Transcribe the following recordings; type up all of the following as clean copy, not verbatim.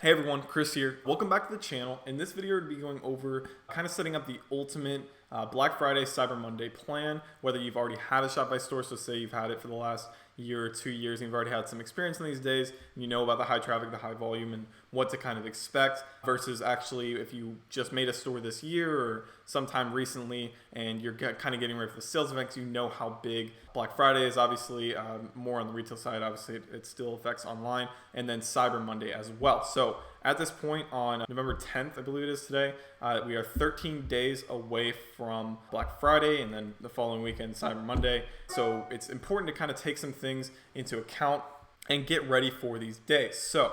Hey everyone, Chris here. Welcome back to the channel. In this video, we'll be going over kind of setting up the ultimate Black Friday, Cyber Monday plan, whether you've already had a Shopify store, so say you've had it for the last year or 2 years and you've already had some experience in these days, and you know about the high traffic, the high volume, and what to kind of expect, versus actually if you just made a store this year or sometime recently and you're kind of getting ready for the sales events, you know how big Black Friday is. Obviously, more on the retail side, obviously it still affects online, and then Cyber Monday as well. So at this point on November 10th, I believe it is today, we are 13 days away from Black Friday and then the following weekend, Cyber Monday. So it's important to kind of take some things into account and get ready for these days. So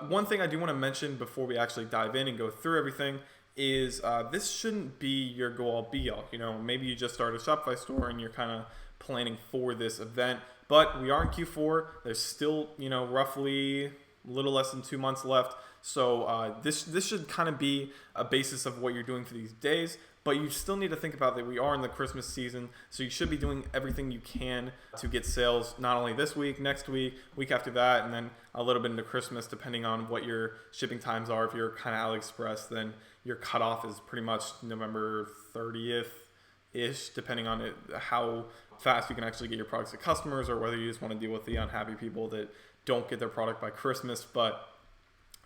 one thing I do want to mention before we actually dive in and go through everything is this shouldn't be your go-all be-all. You know, maybe you just started a Shopify store and you're kind of planning for this event, but we are in Q4. There's still, roughly a little less than 2 months left. So this should kind of be a basis of what you're doing for these days, but you still need to think about that we are in the Christmas season, so you should be doing everything you can to get sales not only this week, next week, week after that, and then a little bit into Christmas, depending on what your shipping times are. If you're kind of AliExpress, then your cutoff is pretty much November 30th-ish, depending on how fast you can actually get your products to customers, or whether you just want to deal with the unhappy people that don't get their product by Christmas. But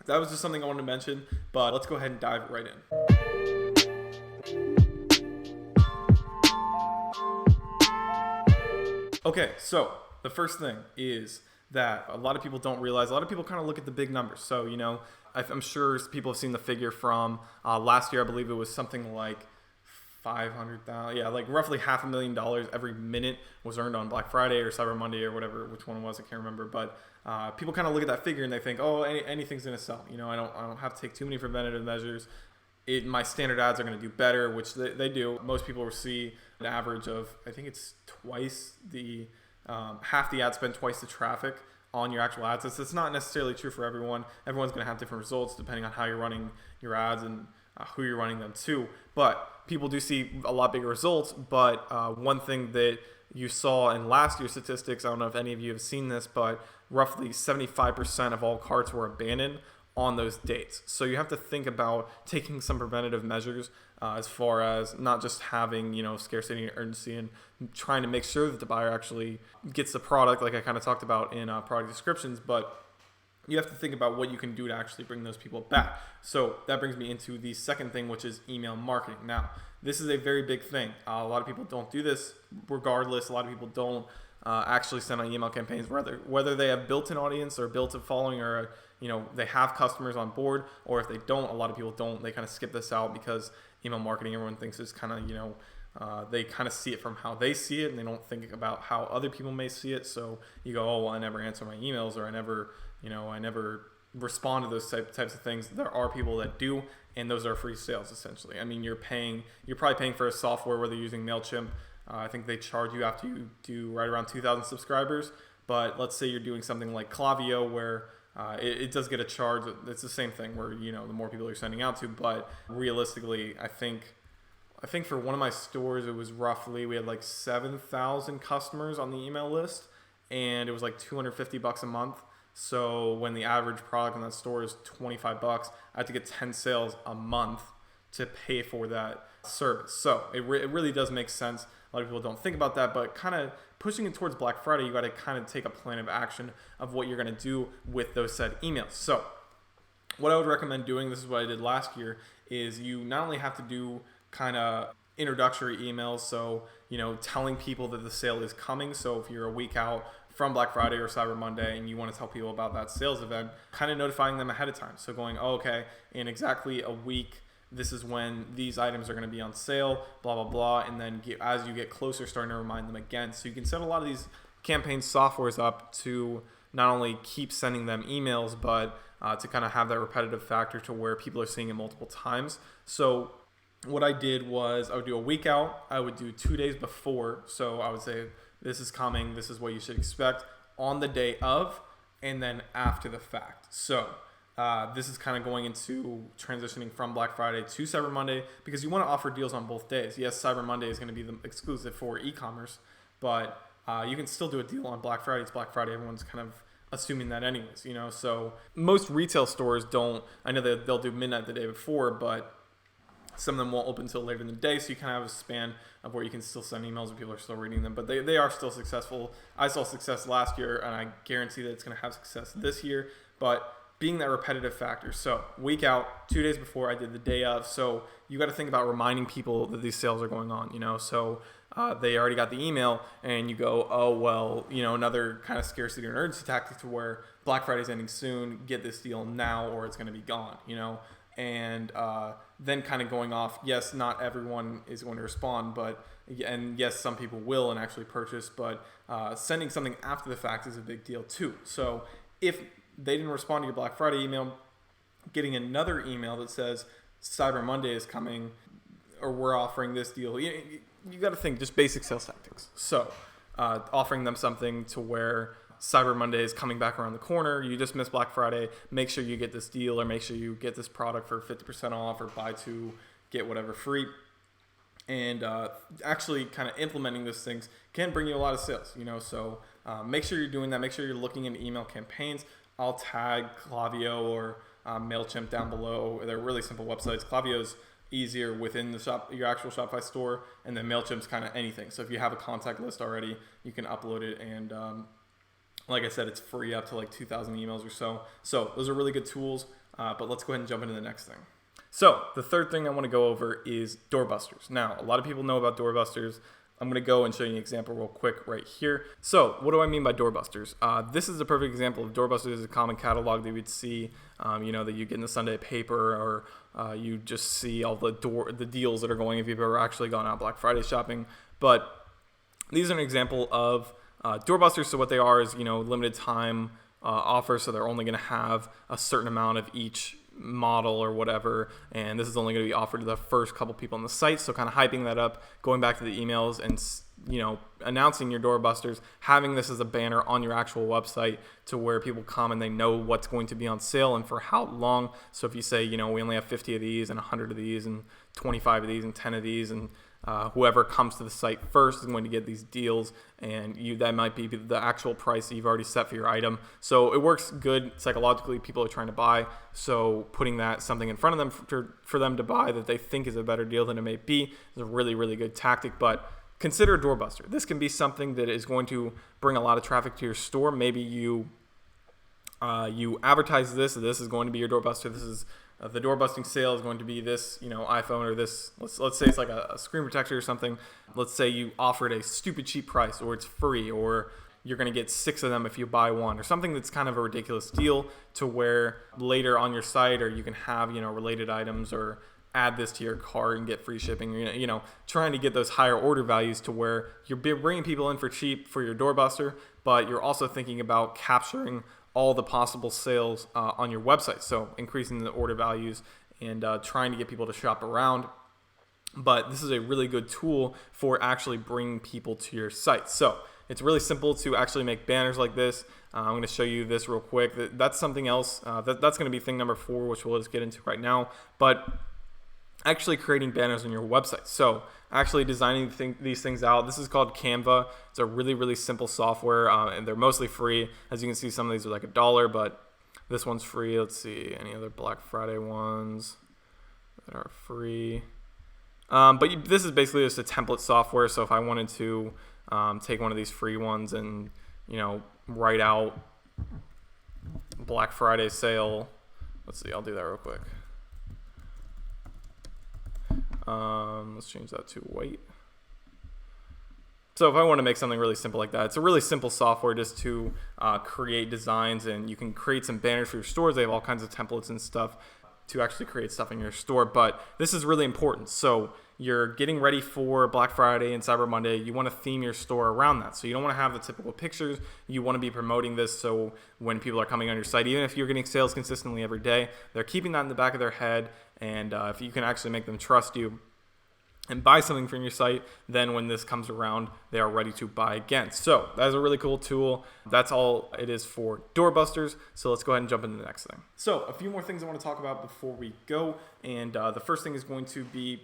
that was just something I wanted to mention, but let's go ahead and dive right in. Okay, so the first thing is that a lot of people don't realize, a lot of people kind of look at the big numbers. So, I'm sure people have seen the figure from last year. I believe it was something like 500,000, like roughly $500,000 every minute was earned on Black Friday or Cyber Monday or whatever, which one it was, I can't remember. But people kind of look at that figure and they think, oh, anything's going to sell. I don't have to take too many preventative measures. My standard ads are going to do better, which they do. Most people will see an average of, I think it's twice the, half the ad spend, twice the traffic on your actual ads. It's not necessarily true for everyone. Everyone's going to have different results depending on how you're running your ads and who you're running them to. But people do see a lot bigger results. But one thing that you saw in last year's statistics, I don't know if any of you have seen this, but roughly 75% of all carts were abandoned on those dates. So you have to think about taking some preventative measures as far as not just having, scarcity and urgency, and trying to make sure that the buyer actually gets the product, like I kind of talked about in product descriptions, but you have to think about what you can do to actually bring those people back. So that brings me into the second thing, which is email marketing. Now, this is a very big thing. A lot of people don't do this regardless. A lot of people don't actually send out email campaigns, whether they have built an audience or built a following, or they have customers on board, or if they don't, a lot of people don't. They kind of skip this out because email marketing, everyone thinks is kind of, they kind of see it from how they see it, and they don't think about how other people may see it. So you go, oh, well, I never answer my emails, or I never respond to those types of things. There are people that do, and those are free sales essentially. I mean, you're probably paying for a software, whether you're using MailChimp. I think they charge you after you do right around 2,000 subscribers. But let's say you're doing something like Klaviyo, where it does get a charge. It's the same thing where, the more people you're sending out to. But realistically, I think for one of my stores, it was roughly, we had like 7,000 customers on the email list, and it was like $250 a month. So when the average product in that store is $25, I have to get 10 sales a month to pay for that service. So it really does make sense. A lot of people don't think about that, but kind of pushing it towards Black Friday, you got to kind of take a plan of action of what you're going to do with those said emails. So what I would recommend doing, this is what I did last year, is you not only have to do kind of introductory emails, so telling people that the sale is coming. So if you're a week out from Black Friday or Cyber Monday and you want to tell people about that sales event, kind of notifying them ahead of time. So going, oh, okay, in exactly a week, this is when these items are going to be on sale, blah, blah, blah. And then as you get closer, starting to remind them again. So you can set a lot of these campaign softwares up to not only keep sending them emails, but to kind of have that repetitive factor to where people are seeing it multiple times. So what I did was I would do a week out. I would do 2 days before. So I would say, this is coming, this is what you should expect on the day of, and then after the fact. So this is kind of going into transitioning from Black Friday to Cyber Monday, because you want to offer deals on both days. Yes, Cyber Monday is going to be the exclusive for e-commerce, but you can still do a deal on Black Friday. It's Black Friday. Everyone's kind of assuming that anyways, So most retail stores don't, I know that they'll do midnight the day before, but some of them won't open until later in the day, so you kind of have a span of where you can still send emails and people are still reading them. But they are still successful. I saw success last year, and I guarantee that it's going to have success this year. But being that repetitive factor. So week out, 2 days before, I did the day of. So you got to think about reminding people that these sales are going on, So they already got the email, and you go, oh, well, another kind of scarcity or urgency tactic to where Black Friday's ending soon, get this deal now or it's going to be gone, And then kind of going off, yes, not everyone is going to respond, and yes, some people will and actually purchase, but sending something after the fact is a big deal too. So if they didn't respond to your Black Friday email, getting another email that says Cyber Monday is coming or we're offering this deal, you got to think just basic sales tactics. So offering them something to where Cyber Monday is coming back around the corner. You just missed Black Friday. Make sure you get this deal or make sure you get this product for 50% off or buy two, get whatever free. And actually kind of implementing those things can bring you a lot of sales, So make sure you're doing that. Make sure you're looking into email campaigns. I'll tag Klaviyo or MailChimp down below. They're really simple websites. Klaviyo's easier within the your actual Shopify store, and then MailChimp's kind of anything. So if you have a contact list already, you can upload it and like I said, it's free up to like 2,000 emails or so. So those are really good tools, but let's go ahead and jump into the next thing. So the third thing I want to go over is doorbusters. Now, a lot of people know about doorbusters. I'm going to go and show you an example real quick right here. So what do I mean by doorbusters? This is a perfect example of doorbusters is a common catalog that you would see, that you get in the Sunday paper, or you just see all the deals that are going if you've ever actually gone out Black Friday shopping. But these are an example of doorbusters. So what they are is, limited time offers. So they're only going to have a certain amount of each model or whatever, and this is only going to be offered to the first couple people on the site. So kind of hyping that up, going back to the emails and announcing your doorbusters, having this as a banner on your actual website to where people come and they know what's going to be on sale and for how long. So if you say, we only have 50 of these and 100 of these and 25 of these and 10 of these, and whoever comes to the site first is going to get these deals, and that might be the actual price that you've already set for your item. So it works good psychologically. People are trying to buy, so putting something in front of them for them to buy that they think is a better deal than it may be is a really, really good tactic. But consider a doorbuster. This can be something that is going to bring a lot of traffic to your store. Maybe you advertise this. So this is going to be your doorbuster. This is the door busting sale is going to be this, iPhone, or this, let's say it's like a screen protector or something. Let's say you offered a stupid cheap price, or it's free, or you're going to get 6 of them if you buy one, or something that's kind of a ridiculous deal to where later on your site, or you can have, related items, or add this to your cart and get free shipping, trying to get those higher order values to where you're bringing people in for cheap for your doorbuster, but you're also thinking about capturing all the possible sales on your website. So increasing the order values and trying to get people to shop around. But this is a really good tool for actually bringing people to your site. So it's really simple to actually make banners like this. I'm going to show you this real quick. That's something else. That's going to be thing number 4, which we'll just get into right now. But actually creating banners on your website. So actually designing these things out. This is called Canva. It's a really, really simple software, and they're mostly free. As you can see, some of these are like $1, but this one's free. Let's see, any other Black Friday ones that are free. This is basically just a template software. So if I wanted to take one of these free ones and, write out Black Friday sale. Let's see, I'll do that real quick. Let's change that to white. So if I want to make something really simple like that, it's a really simple software just to create designs, and you can create some banners for your stores. They have all kinds of templates and stuff to actually create stuff in your store, but this is really important. So you're getting ready for Black Friday and Cyber Monday. You want to theme your store around that. So you don't want to have the typical pictures. You want to be promoting this so when people are coming on your site, even if you're getting sales consistently every day, they're keeping that in the back of their head. And if you can actually make them trust you and buy something from your site, then when this comes around, they are ready to buy again. So that is a really cool tool. That's all it is for doorbusters. So let's go ahead and jump into the next thing. So a few more things I want to talk about before we go. And the first thing is going to be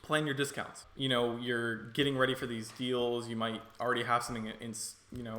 plan your discounts. You're getting ready for these deals. You might already have something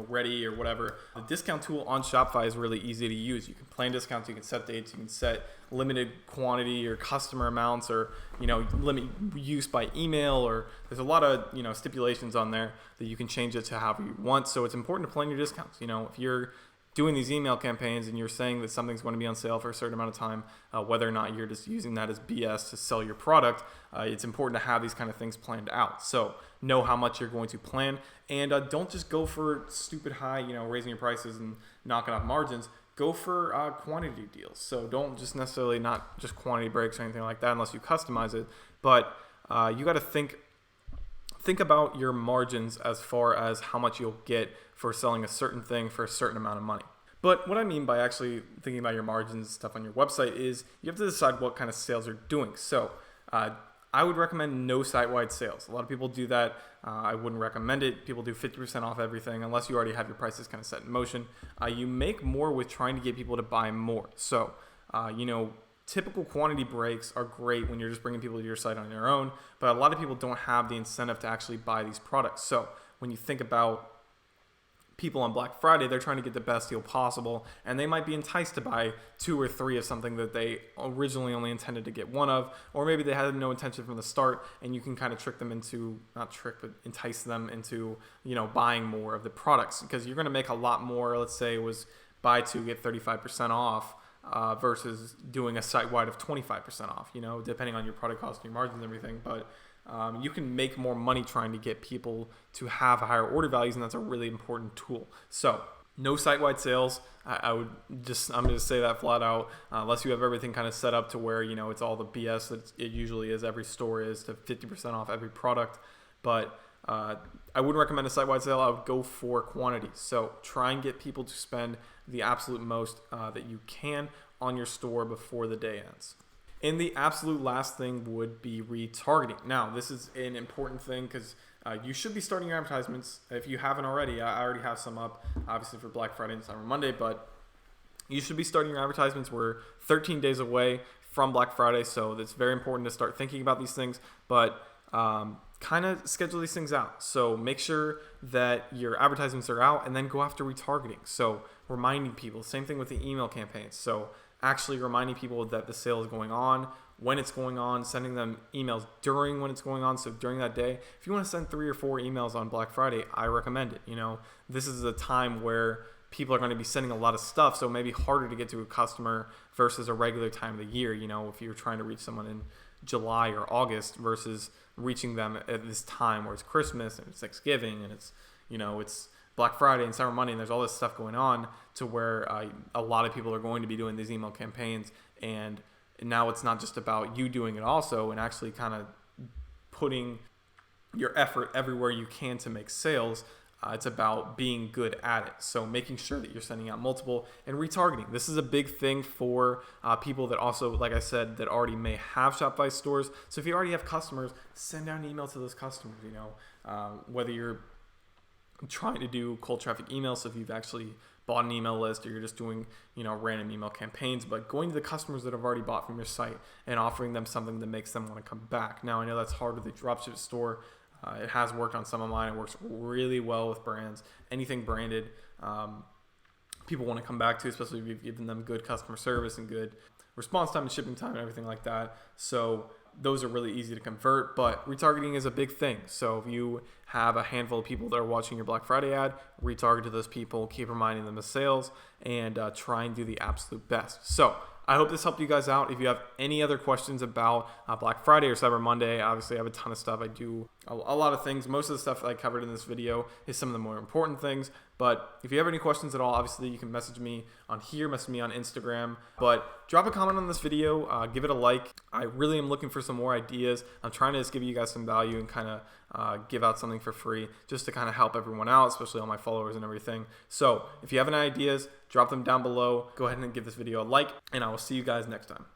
ready or whatever. The discount tool on Shopify is really easy to use. You can plan discounts, you can set dates, you can set limited quantity or customer amounts, or limit use by email, or there's a lot of stipulations on there that you can change it to however you want. So it's important to plan your discounts. If you're doing these email campaigns and you're saying that something's going to be on sale for a certain amount of time, whether or not you're just using that as BS to sell your product, it's important to have these kind of things planned out. So know how much you're going to plan, and don't just go for stupid high, raising your prices and knocking off margins. Go for quantity deals. So don't just necessarily not just quantity breaks or anything like that unless you customize it, but you got to think about your margins as far as how much you'll get for selling a certain thing for a certain amount of money. But what I mean by actually thinking about your margins and stuff on your website is you have to decide what kind of sales you're doing. So I would recommend no site-wide sales. A lot of people do that. I wouldn't recommend it. People do 50% off everything unless you already have your prices kind of set in motion. You make more with trying to get people to buy more. So, typical quantity breaks are great when you're just bringing people to your site on your own, but a lot of people don't have the incentive to actually buy these products. So when you think about people on Black Friday, they're trying to get the best deal possible, and they might be enticed to buy 2 or 3 of something that they originally only intended to get 1 of, or maybe they had no intention from the start, and you can kind of trick them into, not trick, but entice them into, buying more of the products, because you're going to make a lot more. Let's say it was buy 2, get 35% off. Versus doing a site-wide of 25% off, depending on your product cost and your margins and everything. But you can make more money trying to get people to have higher order values, and that's a really important tool. So no site-wide sales. I'm going to say that flat out, unless you have everything kind of set up to where, it's all the BS that it usually is. Every store is to 50% off every product. But I wouldn't recommend a site-wide sale. I would go for quantity. So try and get people to spend the absolute most that you can on your store before the day ends. And the absolute last thing would be retargeting. Now, this is an important thing because you should be starting your advertisements. If you haven't already, I already have some up, obviously for Black Friday and Cyber Monday, but you should be starting your advertisements. We're 13 days away from Black Friday, so it's very important to start thinking about these things. But kind of schedule these things out. So make sure that your advertisements are out, and then go after retargeting. So reminding people, same thing with the email campaigns. So actually reminding people that the sale is going on, when it's going on, sending them emails during when it's going on. So during that day, if you want to send 3 or 4 emails on Black Friday, I recommend it. This is a time where people are going to be sending a lot of stuff, so it may be harder to get to a customer versus a regular time of the year. If you're trying to reach someone in July or August versus reaching them at this time where it's Christmas and it's Thanksgiving and it's Black Friday and Cyber Monday, and there's all this stuff going on to where a lot of people are going to be doing these email campaigns. And now it's not just about you doing it also, and actually kind of putting your effort everywhere you can to make sales. It's about being good at it. So making sure that you're sending out multiple, and retargeting. This is a big thing for people that also, like I said, that already may have Shopify stores. So if you already have customers, send out an email to those customers, whether you're trying to do cold traffic emails. So if you've actually bought an email list, or you're just doing, random email campaigns, but going to the customers that have already bought from your site and offering them something that makes them want to come back. Now, I know that's hard with a dropship store. It has worked on some of mine. It works really well with brands. Anything branded, people want to come back to, especially if you've given them good customer service and good response time and shipping time and everything like that. So those are really easy to convert, but retargeting is a big thing. So if you have a handful of people that are watching your Black Friday ad, retarget to those people, keep reminding them of sales, and try and do the absolute best. So I hope this helped you guys out. If you have any other questions about Black Friday or Cyber Monday, obviously I have a ton of stuff. I do a lot of things. Most of the stuff that I covered in this video is some of the more important things. But if you have any questions at all, obviously you can message me on here, message me on Instagram. But drop a comment on this video, give it a like. I really am looking for some more ideas. I'm trying to just give you guys some value and kind of give out something for free just to kind of help everyone out, especially all my followers and everything. So if you have any ideas, drop them down below. Go ahead and give this video a like, and I will see you guys next time.